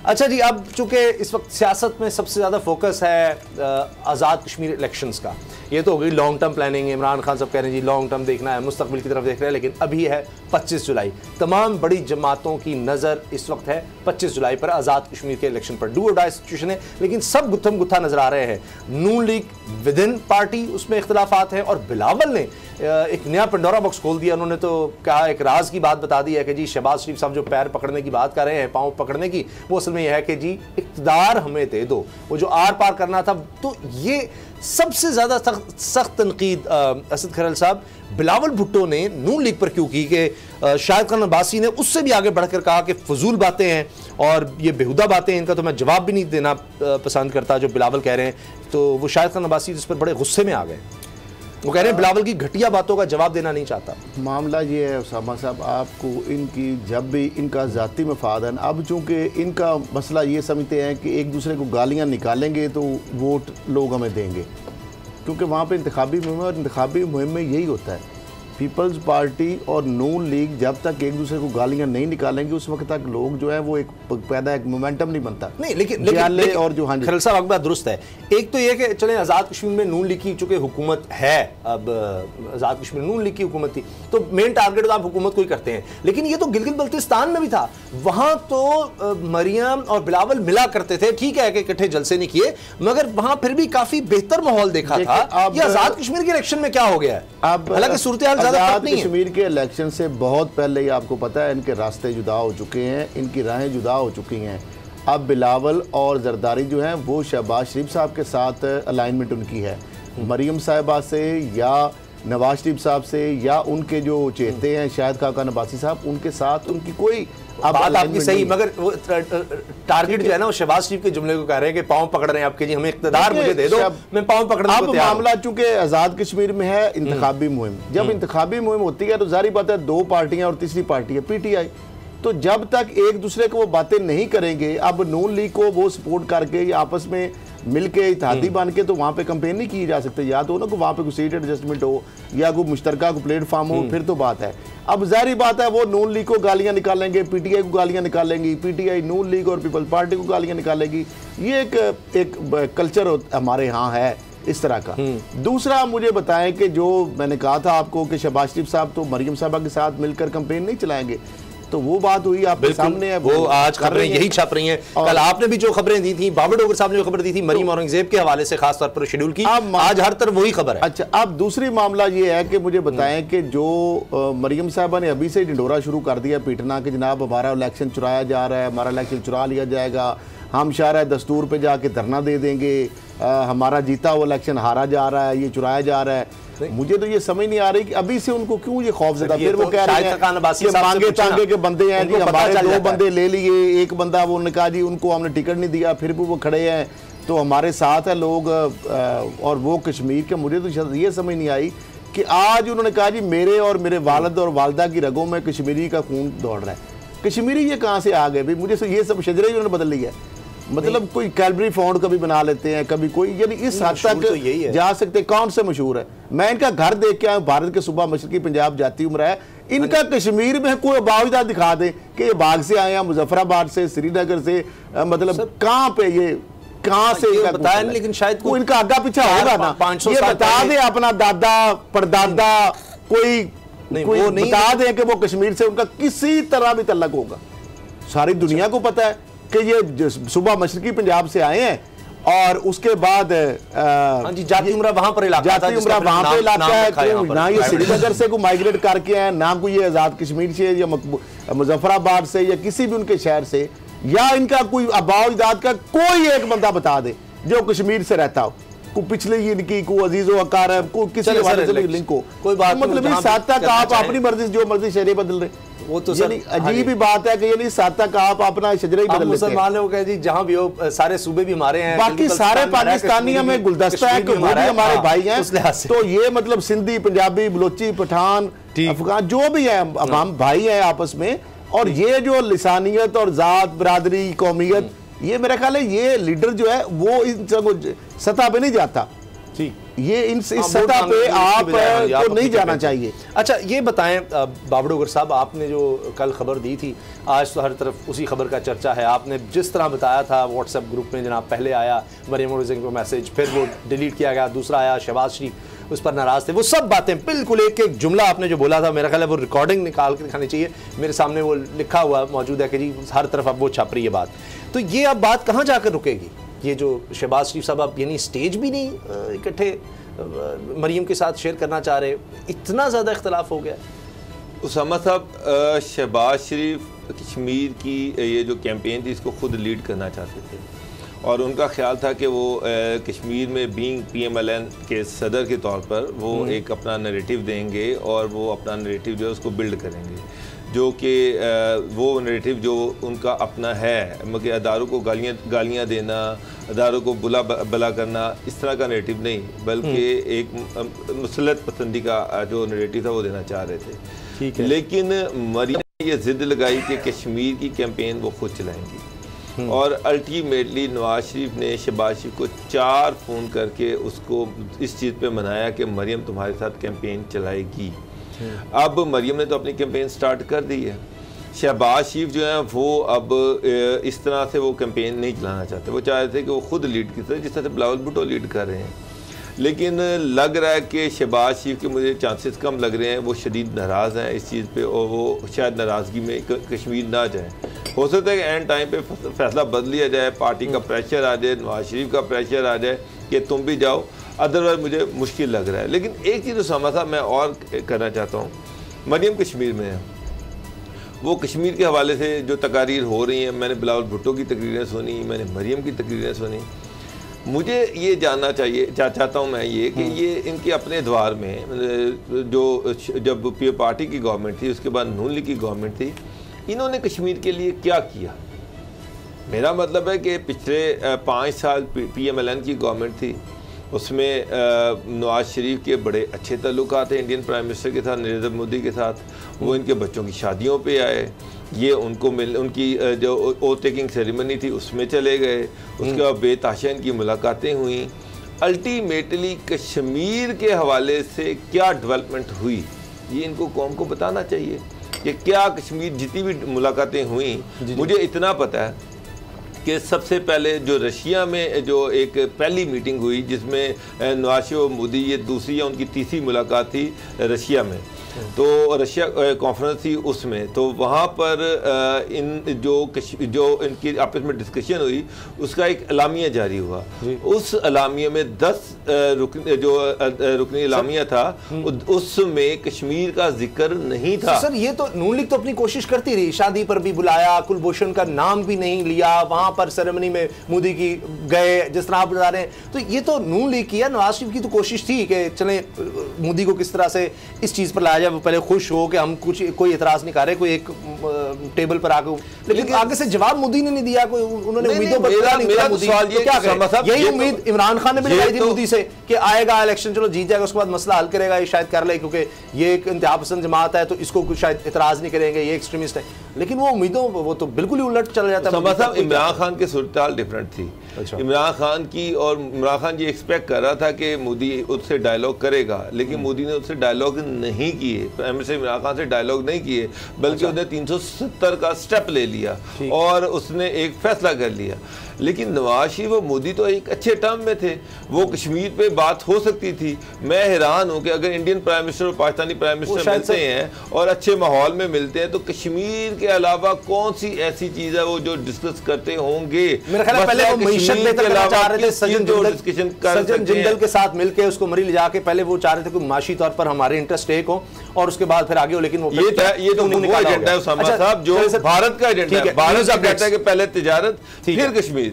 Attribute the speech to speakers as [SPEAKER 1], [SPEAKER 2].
[SPEAKER 1] अच्छा जी, अब चूंकि इस वक्त सियासत में सबसे ज़्यादा फोकस है आज़ाद कश्मीर इलेक्शंस का, ये तो हो गई long term planning. Imran Khan सब कह रहे हैं जी लॉन्ग टर्म देखना है, मुस्तकबिल की तरफ देख रहे हैं, लेकिन अभी है 25 जुलाई। तमाम बड़ी जमातों की नज़र इस वक्त है 25 जुलाई पर, आज़ाद कश्मीर के इलेक्शन पर। डू और डाई सिचुएशन है, लेकिन सब गुत्थम गुत्था नजर आ रहे हैं। नून लीग विद इन पार्टी उसमें इख्तलाफात हैं, और बिलावल ने एक नया पंडोरा बॉक्स खोल दिया। उन्होंने तो कहा, एक राज की बात बता दी है कि जी शहबाज शरीफ साहब जो पैर पकड़ने की बात कर रहे हैं, पाँव पकड़ने की, वो असल में यह है कि जी इक़्तिदार हमें दे दो, वो जो आर पार करना था। तो ये सबसे ज़्यादा सख्त तनकीद असद खरल साहब बिलावल भुट्टो ने नून लीग पर क्यों की कि शाहिद खान अब्बासी ने उससे भी आगे बढ़कर कहा कि फजूल बातें हैं और ये बेहुदा बातें हैं, इनका तो मैं जवाब भी नहीं देना पसंद करता जो बिलावल कह रहे हैं। तो वो शाहिद खान अब्बासी जिस पर बड़े गुस्से में आ गए, वो कह रहे हैं बिलावल की घटिया बातों का जवाब देना नहीं चाहता।
[SPEAKER 2] मामला ये है उसामा साहब, आपको इनकी जब भी इनका ज़ाती मफाद है, अब चूँकि इनका मसला ये समझते हैं कि एक दूसरे को गालियाँ निकालेंगे तो वोट लोग हमें देंगे, क्योंकि वहाँ पे इंतखाबी मुहिम है, और इंतखाबी मुहिम में यही होता है। पीपल्स पार्टी और नून लीग जब तक एक दूसरे को गालियां नहीं निकालेंगे उस वक्त तक लोग जो है वो एक पैदा एक मोमेंटम नहीं बनता।
[SPEAKER 1] नहीं, लेकिन और जो हाँ खरल साहब आपकी बात दुरुस्त है। एक तो ये कि चले आज़ाद कश्मीर में नून लीग की चूंकि हुकूमत है, अब आज़ाद कश्मीर नून लीग की हुकूमत थी तो मेन टारगेट तो आप हुकूमत को ही करते हैं, लेकिन ये तो गिलगित बल्तिस्तान में भी था। वहां तो मरियम और बिलावल मिला करते थे, ठीक है कि इकट्ठे जलसे नहीं किए, मगर वहां फिर भी काफी बेहतर माहौल देखा था। ये आज़ाद कश्मीर के इलेक्शन में क्या हो गया है? हालांकि सूरत
[SPEAKER 2] आज़ाद कश्मीर के इलेक्शन से बहुत पहले ही आपको पता है इनके रास्ते जुदा हो चुके हैं, इनकी राहें जुदा हो चुकी हैं। अब बिलावल और जरदारी जो हैं वो शहबाज शरीफ साहब के साथ अलाइनमेंट उनकी है, मरियम साहिबा से या नवाज शरीफ साहब से या उनके जो चेहते हैं शाहिद खान अब्बासी साहब, उनके साथ उनकी कोई
[SPEAKER 1] बात आपकी सही, मगर वो टारगेट जो है ना वो शहबाज शरीफ के जुमले को कह रहे हैं कि पाँव पकड़ रहे हैं आपके, जी हमें इक़्तिदार मुझे दे दो, मैं पाँव पकड़ने को तैयार हूं।
[SPEAKER 2] मामला चूंकि आज़ाद कश्मीर में है इंतखाबी मुहिम, जब इंतखाबी मुहिम होती है तो जारी बात है दो पार्टियां और तीसरी पार्टी है पीटीआई, तो जब तक एक दूसरे को वो बातें नहीं करेंगे, अब नून लीग को वो सपोर्ट करके या आपस में मिलके इत्तेहादी बन के तो वहाँ पे कंपेन नहीं की जा सकती। या तो ना कि वहाँ पे कोई सीट एडजस्टमेंट हो या कोई मुश्तरका को प्लेटफॉर्म हो, फिर तो बात है। अब जाहिर बात है वो नून लीग को गालियाँ निकालेंगे, पीटीआई को गालियाँ निकालेंगी, पीटीआई नून लीग और पीपल्स पार्टी को गालियाँ निकालेगी। ये एक कल्चर हमारे यहाँ है इस तरह का। दूसरा मुझे बताएं कि जो मैंने कहा था आपको कि शहबाज शरीफ साहब तो मरियम साहबा के साथ मिलकर कंपेन नहीं चलाएंगे, तो वो बात हुई आपके सामने है,
[SPEAKER 1] वो आज खबरें यही छप रही हैं। कल आपने भी जो खबरें दी थी, बाबर डोगर साहब ने जो खबर दी थी मरियम औरंगजेब के हवाले से खास तौर पर शेड्यूल की, आज हर तरफ वही खबर है।
[SPEAKER 2] अच्छा, अब दूसरी मामला ये है कि मुझे बताएं कि जो मरियम साहबा ने अभी से ढिंडोरा शुरू कर दिया पीटना कि जनाब हमारा इलेक्शन चुराया जा रहा है, हमारा इलेक्शन चुरा लिया जाएगा, हम शारा दस्तूर पे जाके धरना दे देंगे, हमारा जीता हुआ इलेक्शन हारा जा रहा है, ये चुराया जा रहा है। मुझे तो ये समझ नहीं आ रही कि अभी से उनको क्यों ये खौफ ज़्यादा। फिर वो कह रहे हैं कि मांगे तांगे के बंदे हैं जी, हमारे दो बंदे ले लिए, एक बंदा वो उन्होंने कहा जी उनको हमने टिकट नहीं दिया, फिर भी वो खड़े हैं तो हमारे साथ है लोग, और वो कश्मीर के। मुझे तो ये समझ नहीं आई कि आज उन्होंने कहा जी मेरे और मेरे वालिद और वालदा की रगों में कश्मीरी का खून दौड़ रहा है। कश्मीरी ये कहाँ से आ गए भाई? मुझे ये सब शजरे उन्होंने बदल लिया है। मतलब कोई कैलबरी फाउंड कभी बना लेते हैं, कभी कोई, यानी इस हद तक तो जा सकते। कौन से मशहूर है? मैं इनका घर देख के आया, भारत के सूबा मशरकी पंजाब जाती उम्र है, इनका कश्मीर में कोई बावजूद दिखा दे कि ये बाग से आए हैं, मुजफ्फराबाद से, श्रीनगर से, मतलब कहाँ पे ये कहाँ से
[SPEAKER 1] बताया, लेकिन शायद
[SPEAKER 2] कोई इनका आगा पीछा होगा ना, ये बता दे अपना दादा परदादा, कोई बता दे कि वो कश्मीर से उनका किसी तरह भी तल्लक होगा। सारी दुनिया को पता है कि ये सुबह मशरकी पंजाब से आए हैं, और उसके बाद
[SPEAKER 1] जाती उम्रा वहां पर इलाका
[SPEAKER 2] है, ना ये श्रीनगर से को माइग्रेट करके आए, ना कोई ये आज़ाद कश्मीर से या मुजफ्फराबाद से या किसी भी उनके शहर से, या इनका कोई आबाओ अजदाद का कोई एक बंदा बता दे जो कश्मीर से रहता हो, को पिछले इनकी को अजीजो अकारब को किसी लिंक हो, कोई बात मतलब इस हद तक आप अपनी मर्जी जो मर्जी शहरे बदल रहे, वो तो अजीब ही बात है कि यानी साथ तक आप अपना शजरा ही बदल लेते हैं।
[SPEAKER 1] मुसलमान लोग कह जी जहां भी हो, सारे सूबे भी हमारे हैं,
[SPEAKER 2] बाकी सारे पाकिस्तानियों में गुलदस्ता है कि वो भी हमारे भाई हैं। तो ये मतलब सिंधी, पंजाबी, बलोची, पठान, अफगान जो भी है हम भाई हैं आपस में। और ये जो लिसानियत और जात बरादरी कौमियत, ये मेरा ख्याल है ये लीडर जो है वो इन सतह पे नहीं जाता। ये इस सतह पे आप तो नहीं जाना चाहिए।
[SPEAKER 1] अच्छा ये बताएं बाबड़ोगर साहब, आपने जो कल खबर दी थी, आज तो हर तरफ उसी खबर का चर्चा है। आपने जिस तरह बताया था व्हाट्सएप ग्रुप में, जनाब पहले आया मरियम उर ज़िंक को मैसेज, फिर वो डिलीट किया गया, दूसरा आया शहबाज शरीफ उस पर नाराज़ थे, वो सब बातें बिल्कुल एक एक जुमला आपने जो बोला था, मेरा ख्याल है वो रिकॉर्डिंग निकाल के दिखानी चाहिए। मेरे सामने वो लिखा हुआ मौजूद है कि जी हर तरफ अब वो छाप रही है बात। तो ये अब बात कहाँ जाकर रुकेगी? ये जो शहबाज शरीफ साहब अब यानी स्टेज भी नहीं इकट्ठे मरियम के साथ शेयर करना चाह रहे, इतना ज़्यादा इख्तलाफ हो गया।
[SPEAKER 3] उसामा साहब, शहबाज शरीफ कश्मीर की ये जो कैंपेन थी इसको खुद लीड करना चाहते थे और उनका ख्याल था कि वो कश्मीर में बीइंग PMLN के सदर के तौर पर वो एक अपना नैरेटिव देंगे और वो अपना नैरेटिव जो है उसको बिल्ड करेंगे, जो कि वो नैरेटिव जो उनका अपना है, मगर अदारों को गालियाँ देना, अदारों को बुला करना, इस तरह का नैरेटिव नहीं, बल्कि एक मुसलत पसंदी का जो नैरेटिव था वो देना चाह रहे थे।
[SPEAKER 1] ठीक है।
[SPEAKER 3] लेकिन मरियम ने ये जिद लगाई कि कश्मीर की कैंपेन वो खुद चलाएंगी और अल्टीमेटली नवाज शरीफ ने शहबाज शरीफ को 4 फ़ोन करके उसको इस चीज़ पे मनाया कि मरियम तुम्हारे साथ कैंपेन चलाएगी। अब मरियम ने तो अपनी कैंपेन स्टार्ट कर दी है। शहबाज शरीफ जो है वो अब इस तरह से वो कैंपेन नहीं चलाना चाहते, वो चाहते थे कि वो खुद लीड की तरह, जिस तरह से बिलावल भुट्टो लीड कर रहे हैं। लेकिन लग रहा है कि शहबाज शरीफ के मुझे चांसेस कम लग रहे हैं, वो शदीद नाराज़ हैं इस चीज़ पे और वो शायद नाराज़गी में कश्मीर ना जाए। हो सकता है कि एंड टाइम पे फैसला बदल लिया जाए, पार्टी का प्रेशर आ जाए, नवाज शरीफ का प्रेशर आ जाए कि तुम भी जाओ, अदरवाइज मुझे मुश्किल लग रहा है। लेकिन एक चीज़ उसामा साहब मैं और करना चाहता हूँ, मरियम कश्मीर में है, वो कश्मीर के हवाले से जो तकारीर हो रही हैं, मैंने बिलावल भुट्टो की तकरीरें सुनी, मैंने मरियम की तकरीरें सुनी, मुझे ये जानना चाहिए चाहता हूँ मैं ये कि ये इनके अपने द्वार में जो जब पार्टी की गवर्नमेंट थी, उसके बाद नून लीग की गवर्नमेंट थी, इन्होंने कश्मीर के लिए क्या किया? मेरा मतलब है कि पिछले 5 साल PMLN की गवर्नमेंट थी, उसमें नवाज शरीफ के बड़े अच्छे ताल्लुकात हैं इंडियन प्राइम मिनिस्टर के साथ, नरेंद्र मोदी के साथ। वो इनके बच्चों की शादियों पे आए, ये उनको उनकी जो ओथ टेकिंग सेरेमनी थी उसमें चले गए, उसके बाद बेतहाशा इनकी मुलाकातें हुई। अल्टीमेटली कश्मीर के हवाले से क्या डेवलपमेंट हुई ये इनको कौम को बताना चाहिए कि क्या कश्मीर जितनी भी मुलाकातें हुई। मुझे इतना पता है कि सबसे पहले जो रशिया में जो एक पहली मीटिंग हुई जिसमें नवाज शरीफ और मोदी, ये दूसरी या उनकी तीसरी मुलाकात थी रशिया में, तो रशिया कॉन्फ्रेंस थी उसमें, तो वहाँ पर इन जो इनकी आपस में डिस्कशन हुई उसका एक अलामिया जारी हुआ। उस अलामिया में 10 रुकनी अलामिया था, उसमें कश्मीर का जिक्र नहीं था।
[SPEAKER 1] सर ये तो नून लीग तो अपनी कोशिश करती रही, शादी पर भी बुलाया, कुलभूषण का नाम भी नहीं लिया, वहाँ पर सेरेमनी में मोदी की गए, जिस तरह आप बता रहे हैं, तो ये तो नून लीग की है। नवाज शरीफ की तो कोशिश थी कि चलें मोदी को किस तरह से इस चीज़ पर लाया जाए, वो पहले खुश हो कि हम कोई एतराज़ नहीं कर रहे, कोई एक टेबल पर आकर, लेकिन आगे से जवाब मोदी ने नहीं दिया, कोई उन्होंने उम्मीदों पर यही उम्मीद इमरान खान ने भी लगाई थी मोदी से कि आएगा इलेक्शन, चलो जीत जाएगा, उसके बाद मसला हल करेगा, ये शायद कर ले, क्योंकि ये एक इंतहा पसंद जमात है तो इसको शायद एतराज़ नहीं करेंगे, ये एक्सट्रीमिस्ट है। लेकिन वो उम्मीदों वो तो बिल्कुल ही उलट चला जाता है।
[SPEAKER 3] इमरान खान की सूरत हाल डिफरेंट थी। अच्छा। इमरान खान की, और इमरान खान ये एक्सपेक्ट कर रहा था कि मोदी उससे डायलॉग करेगा, लेकिन मोदी ने उससे डायलॉग नहीं किए, प्राइम मिनिस्टर इमरान खान से डायलॉग नहीं किए, बल्कि उसने 370 का स्टेप ले लिया और उसने एक फैसला कर लिया। लेकिन नवाज शरीफ और मोदी तो एक अच्छे टर्म में थे, वो कश्मीर पे बात हो सकती थी। मैं हैरान हूँ कि अगर इंडियन प्राइम मिनिस्टर और पाकिस्तानी प्राइम मिनिस्टर मिलते हैं और अच्छे माहौल में मिलते हैं तो कश्मीर के अलावा कौन सी ऐसी चीज़ है वो जो डिस्कस करते होंगे।
[SPEAKER 1] मेरा ख्याल है पहले वो मईशत बेहतर करना चाह रहे थे, सज्जन जिंदल के साथ मिलकर उसको मरी ले जाके पहले वो चाह रहे थे कि माशी तौर पर हमारे इंटरेस्ट एक हो और उसके बाद फिर आगे हो। लेकिन वो
[SPEAKER 3] ये तो वो एजेंडा है उसामा साहब जो भारत का एजेंडा है। भारत कहता है कि पहले तिजारत फिर कश्मीर।